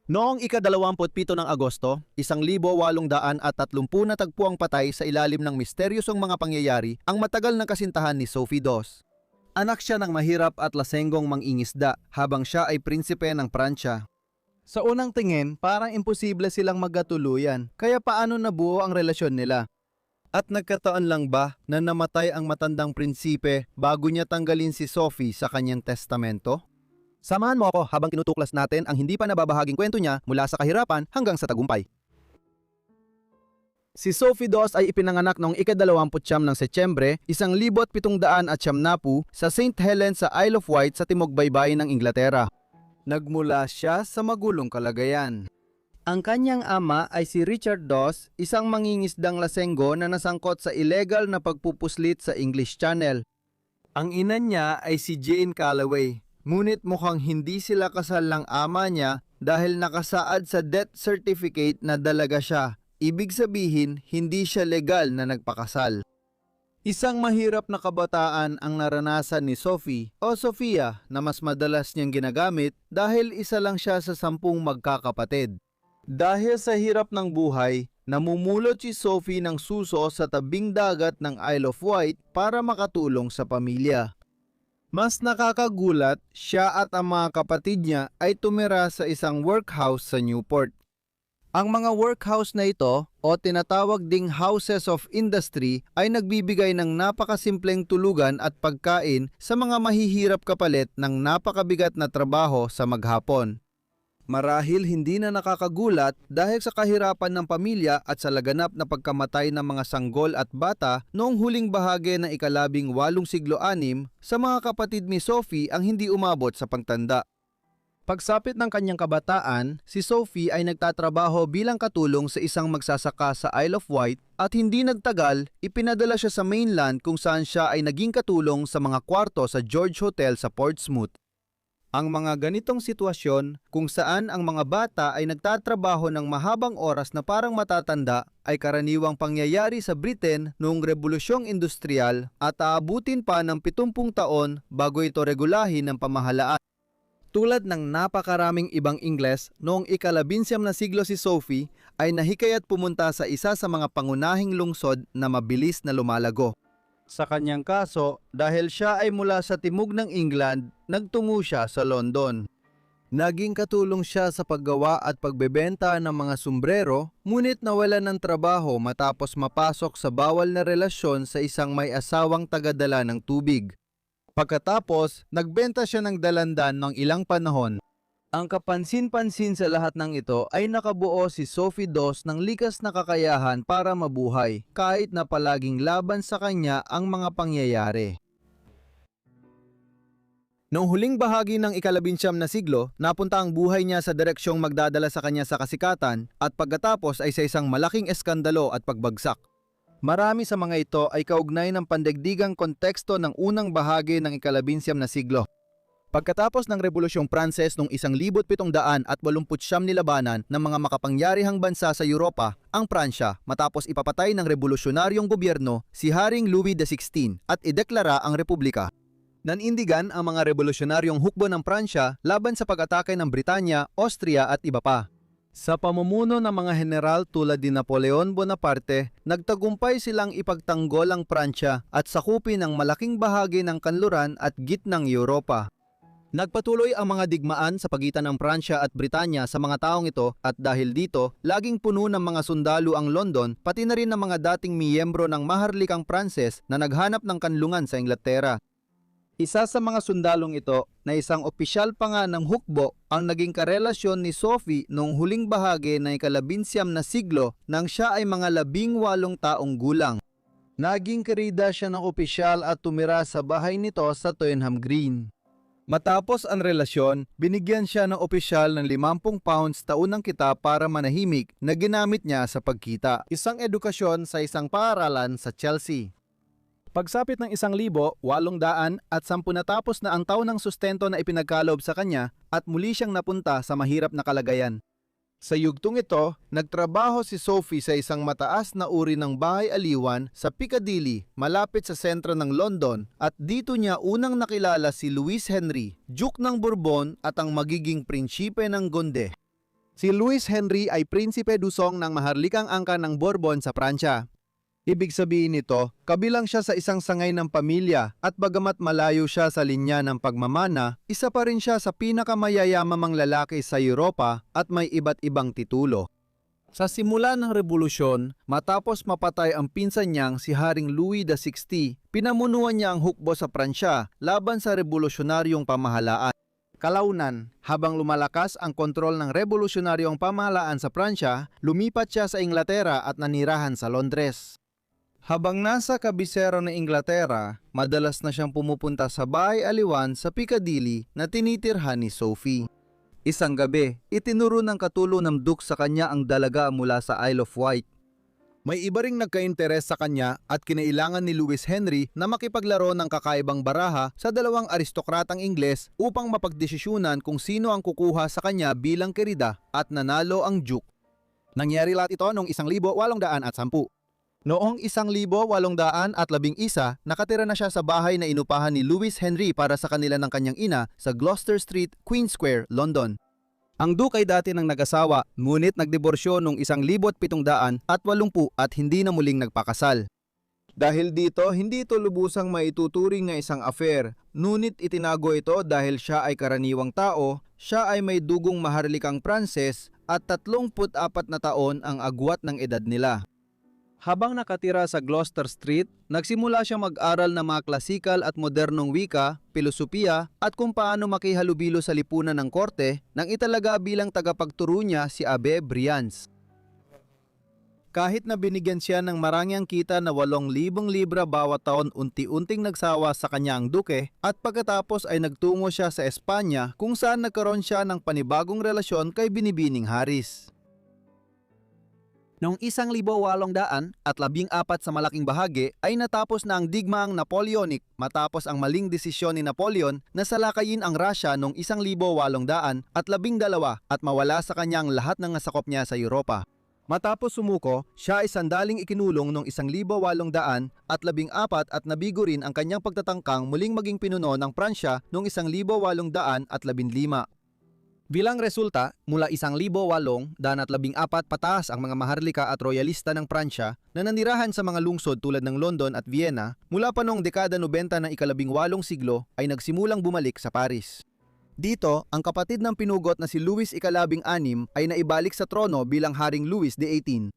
Noong ika-27 ng Agosto, 1830 natagpo ang patay sa ilalim ng misteryosong mga pangyayari ang matagal na kasintahan ni Sophie Dos. Anak siya ng mahirap at lasenggong mangingisda habang siya ay prinsipe ng Pransya. Sa unang tingin, parang imposible silang magkatuluyan, kaya paano nabuo ang relasyon nila? At nagkataon lang ba na namatay ang matandang prinsipe bago niya tanggalin si Sophie sa kanyang testamento? Samahan mo ako habang tinutuklas natin ang hindi pa nababahaging kwento niya mula sa kahirapan hanggang sa tagumpay. Si Sophie Dos ay ipinanganak noong ika-29 ng Setyembre, 1790 sa St. Helens sa Isle of Wight sa timog baybayin ng Inglaterra. Nagmula siya sa magulong kalagayan. Ang kanyang ama ay si Richard Dos, isang mangingisdang lasenggo na nasangkot sa illegal na pagpupuslit sa English Channel. Ang ina niya ay si Jane Callaway. Ngunit mukhang hindi sila kasal ng ama niya dahil nakasaad sa death certificate na dalaga siya. Ibig sabihin, hindi siya legal na nagpakasal. Isang mahirap na kabataan ang naranasan ni Sophie o Sofia na mas madalas niyang ginagamit dahil isa lang siya sa 10 magkakapatid. Dahil sa hirap ng buhay, namumulot si Sophie ng suso sa tabing dagat ng Isle of Wight para makatulong sa pamilya. Mas nakakagulat, siya at ang mga kapatid niya ay tumira sa isang workhouse sa Newport. Ang mga workhouse na ito, o tinatawag ding houses of industry, ay nagbibigay ng napakasimpleng tulugan at pagkain sa mga mahihirap kapalit ng napakabigat na trabaho sa maghapon. Marahil hindi na nakakagulat dahil sa kahirapan ng pamilya at sa laganap na pagkamatay ng mga sanggol at bata noong huling bahagi ng ika-18 siglo sa mga kapatid ni Sophie ang hindi umabot sa pagtanda. Pagsapit ng kanyang kabataan, si Sophie ay nagtatrabaho bilang katulong sa isang magsasaka sa Isle of Wight at hindi nagtagal, ipinadala siya sa mainland kung saan siya ay naging katulong sa mga kwarto sa George Hotel sa Portsmouth. Ang mga ganitong sitwasyon kung saan ang mga bata ay nagtatrabaho ng mahabang oras na parang matatanda ay karaniwang pangyayari sa Britain noong Rebolusyong Industrial at aabutin pa ng 70 taon bago ito regulahin ng pamahalaan. Tulad ng napakaraming ibang Ingles, noong ika-19 na siglo si Sophie ay nahikayat pumunta sa isa sa mga pangunahing lungsod na mabilis na lumalago. Sa kanyang kaso, dahil siya ay mula sa timog ng England, nagtungo siya sa London. Naging katulong siya sa paggawa at pagbebenta ng mga sombrero, ngunit nawalan ng trabaho matapos mapasok sa bawal na relasyon sa isang may asawang tagadala ng tubig. Pagkatapos, nagbenta siya ng dalandan ng ilang panahon. Ang kapansin-pansin sa lahat ng ito ay nakabuo si Sophie Dos ng likas na kakayahan para mabuhay, kahit na palaging laban sa kanya ang mga pangyayari. Noong huling bahagi ng ika-19 na siglo, napunta ang buhay niya sa direksyong magdadala sa kanya sa kasikatan at pagkatapos ay sa isang malaking eskandalo at pagbagsak. Marami sa mga ito ay kaugnay ng pandaigdigang konteksto ng unang bahagi ng ika-19 na siglo. Pagkatapos ng Rebolusyong Pranses noong 1789 nilabanan ng mga makapangyarihang bansa sa Europa ang Pransya matapos ipapatay ng revolusyonaryong gobyerno si Haring Louis XVI at ideklara ang republika. Nanindigan ang mga revolusyonaryong hukbo ng Pransya laban sa pag-atake ng Britanya, Austria at iba pa. Sa pamumuno ng mga general tulad ni Napoleon Bonaparte, nagtagumpay silang ipagtanggol ang Pransya at sakupin ang malaking bahagi ng kanluran at gitnang Europa. Nagpatuloy ang mga digmaan sa pagitan ng Pransya at Britanya sa mga taong ito at dahil dito, laging puno ng mga sundalo ang London pati na rin ng mga dating miyembro ng maharlikang Pranses na naghanap ng kanlungan sa Inglaterra. Isa sa mga sundalong ito na isang opisyal pa nga ng hukbo ang naging karelasyon ni Sophie noong huling bahagi ng ika-19 na siglo nang siya ay mga 18 taong gulang. Naging karida siya ng opisyal at tumira sa bahay nito sa Toynham Green. Matapos ang relasyon, binigyan siya ng opisyal ng 50 pounds taunang kita para manahimik na ginamit niya sa pagkita. Isang edukasyon sa isang paaralan sa Chelsea. Pagsapit ng 1,810 at 10 natapos na ang taon ng sustento na ipinagkaloob sa kanya at muli siyang napunta sa mahirap na kalagayan. Sa yugtong ito, nagtrabaho si Sophie sa isang mataas na uri ng bahay-aliwan sa Piccadilly, malapit sa sentro ng London at dito niya unang nakilala si Louis Henry, Duke ng Bourbon at ang magiging prinsipe ng Gonde. Si Louis Henry ay prinsipe dusong ng maharlikang angka ng Bourbon sa Pransya. Ibig sabihin nito, kabilang siya sa isang sangay ng pamilya at bagamat malayo siya sa linya ng pagmamana, isa pa rin siya sa pinakamayayamang lalaki sa Europa at may iba't ibang titulo. Sa simula ng revolusyon, matapos mapatay ang pinsan niyang si Haring Louis XVI, pinamunuan niya ang hukbo sa Pransya laban sa revolusyonaryong pamahalaan. Kalaunan, habang lumalakas ang kontrol ng revolusyonaryong pamahalaan sa Pransya, lumipat siya sa Inglaterra at nanirahan sa Londres. Habang nasa kabisero ng Inglaterra, madalas na siyang pumupunta sa bahay aliwan sa Piccadilly na tinitirhan ni Sophie. Isang gabi, itinuro ng katulo ng Duke sa kanya ang dalaga mula sa Isle of Wight. May iba ring nagka-interes sa kanya at kinailangan ni Louis Henry na makipaglaro ng kakaibang baraha sa dalawang aristokratang Ingles upang mapagdesisyunan kung sino ang kukuha sa kanya bilang kerida at nanalo ang Duke. Nangyari lahat ito noong 1810. Noong 1811, nakatira na siya sa bahay na inupahan ni Louis Henry para sa kanila ng kanyang ina sa Gloucester Street, Queen Square, London. Ang Duke ay dati nang nag-asawa, ngunit nagdiborsyo noong 1780 at hindi na muling nagpakasal. Dahil dito, hindi ito lubusang maituturing na isang affair, ngunit itinago ito dahil siya ay karaniwang tao, siya ay may dugong maharlikang Pranses at 34 na taon ang agwat ng edad nila. Habang nakatira sa Gloucester Street, nagsimula siyang mag-aral ng mga klasikal at modernong wika, pilosopiya at kung paano makihalubilo sa lipunan ng korte nang italaga bilang tagapagturo niya si Abbe Brians. Kahit na binigyan siya ng marangyang kita na 8,000 libra bawat taon, unti-unting nagsawa sa kanya ang duke at pagkatapos ay nagtungo siya sa Espanya kung saan nagkaroon siya ng panibagong relasyon kay Binibining Haris. Noong 1814 sa malaking bahagi ay natapos na ang digmaang Napoleonic matapos ang maling desisyon ni Napoleon na salakayin ang Russia noong 1812 at mawala sa kanyang lahat ng nasakop niya sa Europa. Matapos sumuko, siya ay sandaling ikinulong noong 1814 at nabigo rin ang kanyang pagtatangkang muling maging pinuno ng Pransya noong 1815. Bilang resulta, mula 1814 pataas ang mga maharlika at royalista ng Pransya na nanirahan sa mga lungsod tulad ng London at Vienna, mula pa noong dekada 90 ng ika-18 siglo ay nagsimulang bumalik sa Paris. Dito, ang kapatid ng pinugot na si Louis ika-16 ay naibalik sa trono bilang Haring Louis XVIII.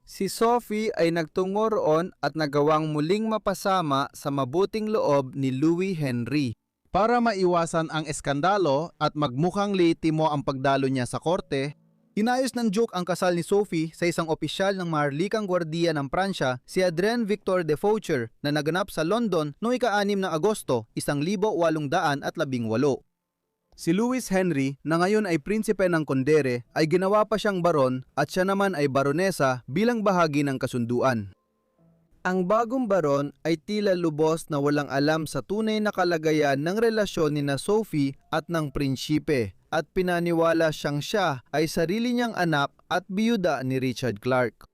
Si Sophie ay nagtungo roon at nagawang muling mapasama sa mabuting loob ni Louis Henry. Para maiwasan ang eskandalo at magmukhang lehitimo ang pagdalo niya sa korte, inayos ng Duke ang kasal ni Sophie sa isang opisyal ng maharlikang gwardiya ng Pransya, si Adrien Victor de Foucher, na naganap sa London noong ika-6 ng Agosto, 1818. Si Louis Henry, na ngayon ay prinsipe ng Condere, ay ginawa pa siyang baron at siya naman ay baronesa bilang bahagi ng kasunduan. Ang bagong baron ay tila lubos na walang alam sa tunay na kalagayan ng relasyon ni na Sophie at ng prinsipe at pinaniwala siyang siya ay sarili niyang anak at biyuda ni Richard Clark.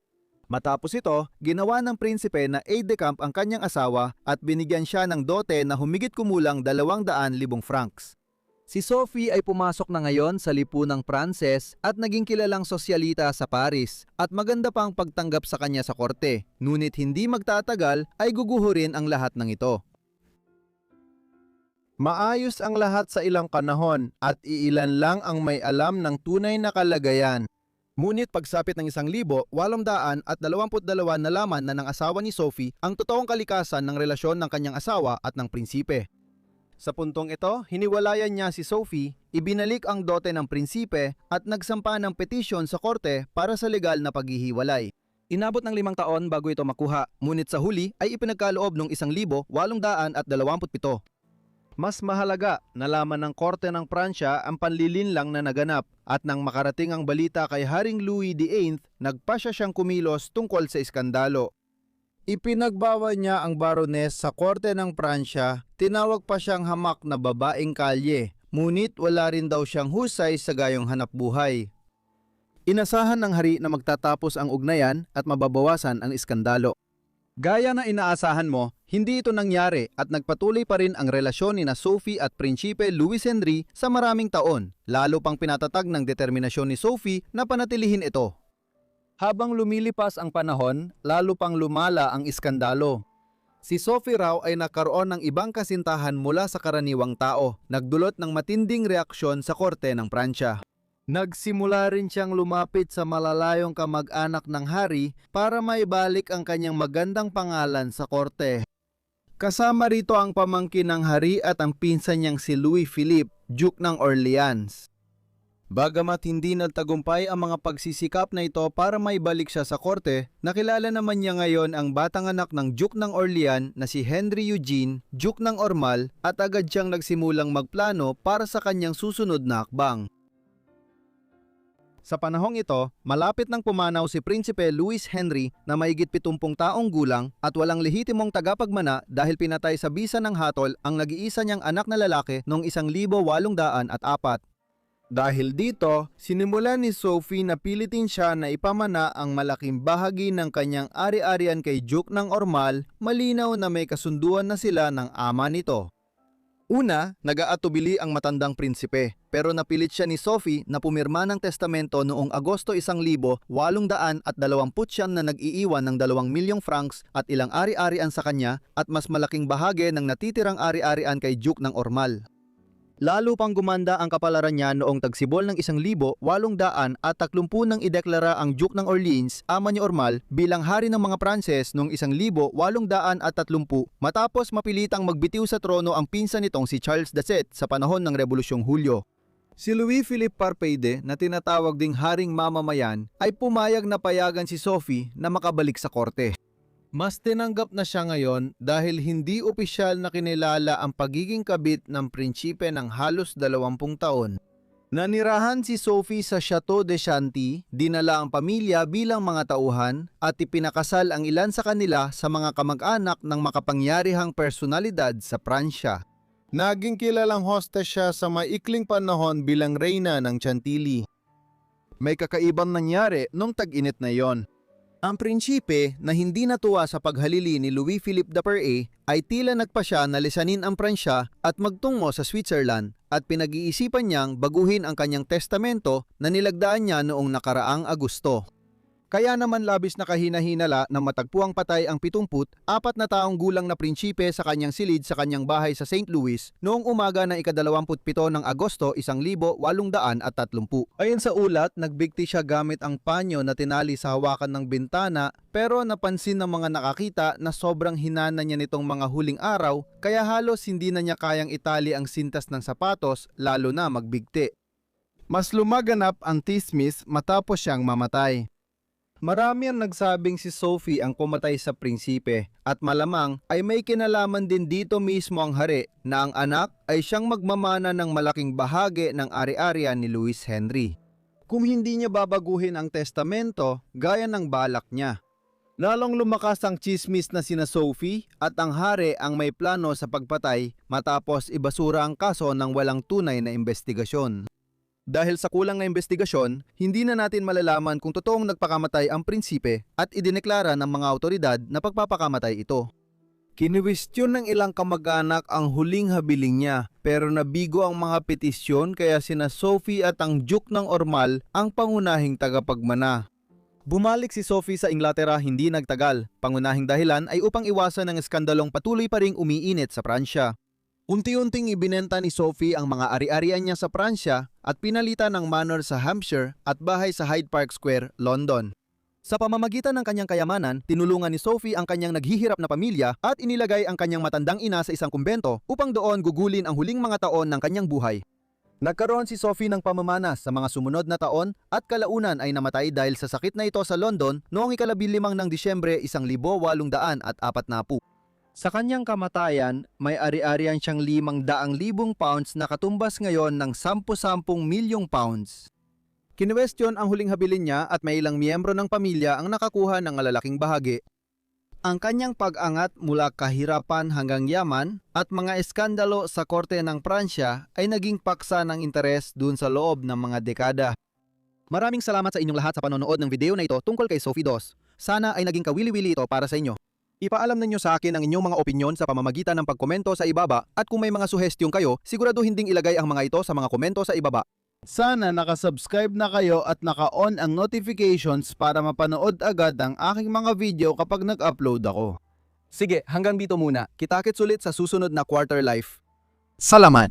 Matapos ito, ginawa ng prinsipe na aide-de-camp ang kanyang asawa at binigyan siya ng dote na humigit kumulang 200,000 francs. Si Sophie ay pumasok na ngayon sa lipunang Pranses at naging kilalang sosyalita sa Paris at maganda pa ang pagtanggap sa kanya sa korte, ngunit hindi magtatagal ay guguhurin ang lahat ng ito. Maayos ang lahat sa ilang panahon at iilan lang ang may alam ng tunay na kalagayan. Ngunit pagsapit ng 1822 nalaman na ng asawa ni Sophie ang totoong kalikasan ng relasyon ng kanyang asawa at ng prinsipe. Sa puntong ito, hiniwalayan niya si Sophie, ibinalik ang dote ng prinsipe at nagsampa ng petisyon sa korte para sa legal na paghihiwalay. Inabot ng 5 taon bago ito makuha, ngunit sa huli ay ipinagkaloob noong 1827. Mas mahalaga, nalaman ng korte ng Pransya ang panlilinlang na naganap at nang makarating ang balita kay Haring Louis XVIII, nagpasya siyang kumilos tungkol sa iskandalo. Ipinagbawal niya ang barones sa korte ng Pransya, tinawag pa siyang hamak na babaeng kalye, ngunit wala rin daw siyang husay sa gayong hanapbuhay. Inasahan ng hari na magtatapos ang ugnayan at mababawasan ang iskandalo. Gaya na inaasahan mo, hindi ito nangyari at nagpatuloy pa rin ang relasyon ni na Sophie at Prinsipe Louis Henry sa maraming taon, lalo pang pinatatag ng determinasyon ni Sophie na panatilihin ito. Habang lumilipas ang panahon, lalo pang lumala ang iskandalo. Si Sophie raw ay nagkaroon ng ibang kasintahan mula sa karaniwang tao, nagdulot ng matinding reaksyon sa korte ng Pransya. Nagsimula rin siyang lumapit sa malalayong kamag-anak ng hari para maibalik ang kanyang magandang pangalan sa korte. Kasama rito ang pamangkin ng hari at ang pinsan niyang si Louis Philippe, Duke ng Orleans. Bagamat hindi nagtagumpay ang mga pagsisikap na ito para maibalik siya sa korte, nakilala naman niya ngayon ang batang anak ng Duke ng Orleans na si Henry Eugene, Duke ng Ormal, at agad siyang nagsimulang magplano para sa kanyang susunod na hakbang. Sa panahong ito, malapit nang pumanaw si Prinsipe Louis Henry na mahigit 70 taong gulang at walang lehitimong tagapagmana dahil pinatay sa bisa ng hatol ang nag-iisa niyang anak na lalaki noong 1804. Dahil dito, sinimulan ni Sophie na pilitin siya na ipamana ang malaking bahagi ng kanyang ari-arian kay Duke ng Ormal, malinaw na may kasunduan na sila ng ama nito. Una, nag-aatubili ang matandang prinsipe, pero napilit siya ni Sophie na pumirma ng testamento noong Agosto 1829 na nag-iiwan ng 2 milyong francs at ilang ari-arian sa kanya at mas malaking bahagi ng natitirang ari-arian kay Duke ng Ormal. Lalo pang gumanda ang kapalaran niya noong tagsibol ng 1830 nang ideklara ang Duke ng Orleans, ama ni Ormal, bilang hari ng mga Pranses noong 1830 matapos mapilitang magbitiw sa trono ang pinsan nitong si Charles VII sa panahon ng Rebolusyong Hulyo. Si Louis Philippe Parpeide, na tinatawag ding haring mamamayan, ay pumayag na payagan si Sophie na makabalik sa korte. Mas tinanggap na siya ngayon dahil hindi opisyal na kinilala ang pagiging kabit ng prinsipe ng halos 20 taon. Nanirahan si Sophie sa Chateau de Chantilly, dinala ang pamilya bilang mga tauhan at ipinakasal ang ilan sa kanila sa mga kamag-anak ng makapangyarihang personalidad sa Pransya. Naging kilalang hostess siya sa maikling panahon bilang reyna ng Chantilly. May kakaibang nangyari nung tag-init na yon. Ang prinsipe na hindi natuwa sa paghalili ni Louis Philippe de Perret ay tila nagpasya na lisanin ang Pransya at magtungo sa Switzerland at pinag-iisipan niyang baguhin ang kanyang testamento na nilagdaan niya noong nakaraang Agosto. Kaya naman labis na kahina-hinala na matagpuang patay ang 74 na taong gulang na prinsipe sa kanyang silid sa kanyang bahay sa St. Louis noong umaga ng ika-27 ng Agosto 1830. Ayon sa ulat, nagbigti siya gamit ang panyo na tinali sa hawakan ng bintana pero napansin ng mga nakakita na sobrang hinana niya nitong mga huling araw kaya halos hindi na niya kayang itali ang sintas ng sapatos lalo na magbigti. Mas lumaganap ang tismis matapos siyang mamatay. Marami ang nagsabing si Sophie ang pumatay sa prinsipe at malamang ay may kinalaman din dito mismo ang hari na ang anak ay siyang magmamana ng malaking bahagi ng ari-arian ni Louis Henry. Kung hindi niya babaguhin ang testamento gaya ng balak niya. Lalong lumakas ang chismis na sina Sophie at ang hari ang may plano sa pagpatay matapos ibasura ang kaso ng walang tunay na investigasyon. Dahil sa kulang na investigasyon, hindi na natin malalaman kung totoong nagpakamatay ang prinsipe at idineklara ng mga awtoridad na pagpapakamatay ito. Kiniwestiyon ng ilang kamag-anak ang huling habiling niya pero nabigo ang mga petisyon kaya sina Sophie at ang Duke ng Ormal ang pangunahing tagapagmana. Bumalik si Sophie sa Inglaterra hindi nagtagal. Pangunahing dahilan ay upang iwasan ng eskandalong patuloy pa ring umiinit sa Pransya. Unti-unting ibinenta ni Sophie ang mga ari-arian niya sa Pransya at pinalitan ng manor sa Hampshire at bahay sa Hyde Park Square, London. Sa pamamagitan ng kanyang kayamanan, tinulungan ni Sophie ang kanyang naghihirap na pamilya at inilagay ang kanyang matandang ina sa isang kumbento upang doon gugulin ang huling mga taon ng kanyang buhay. Nagkaroon si Sophie ng pamamanas sa mga sumunod na taon at kalaunan ay namatay dahil sa sakit na ito sa London noong ika-15 ng Disyembre 1840. Sa kanyang kamatayan, may ari-arian siyang 500,000 pounds na katumbas ngayon ng 10 milyong pounds. Kinwestiyon ang huling habilin niya at may ilang miyembro ng pamilya ang nakakuha ng malalaking bahagi. Ang kanyang pag-angat mula kahirapan hanggang yaman at mga eskandalo sa korte ng Pransya ay naging paksa ng interes dun sa loob ng mga dekada. Maraming salamat sa inyong lahat sa panonood ng video na ito tungkol kay Sophie Dos. Sana ay naging kawili-wili ito para sa inyo. Ipaalam ninyo sa akin ang inyong mga opinyon sa pamamagitan ng pagkomento sa ibaba at kung may mga suhestyon kayo, siguraduhin ding ilagay ang mga ito sa mga komento sa ibaba. Sana nakasubscribe na kayo at naka-on ang notifications para mapanood agad ang aking mga video kapag nag-upload ako. Sige, hanggang dito muna. Kita-kits ulit sa susunod na Quarter Life. Salamat!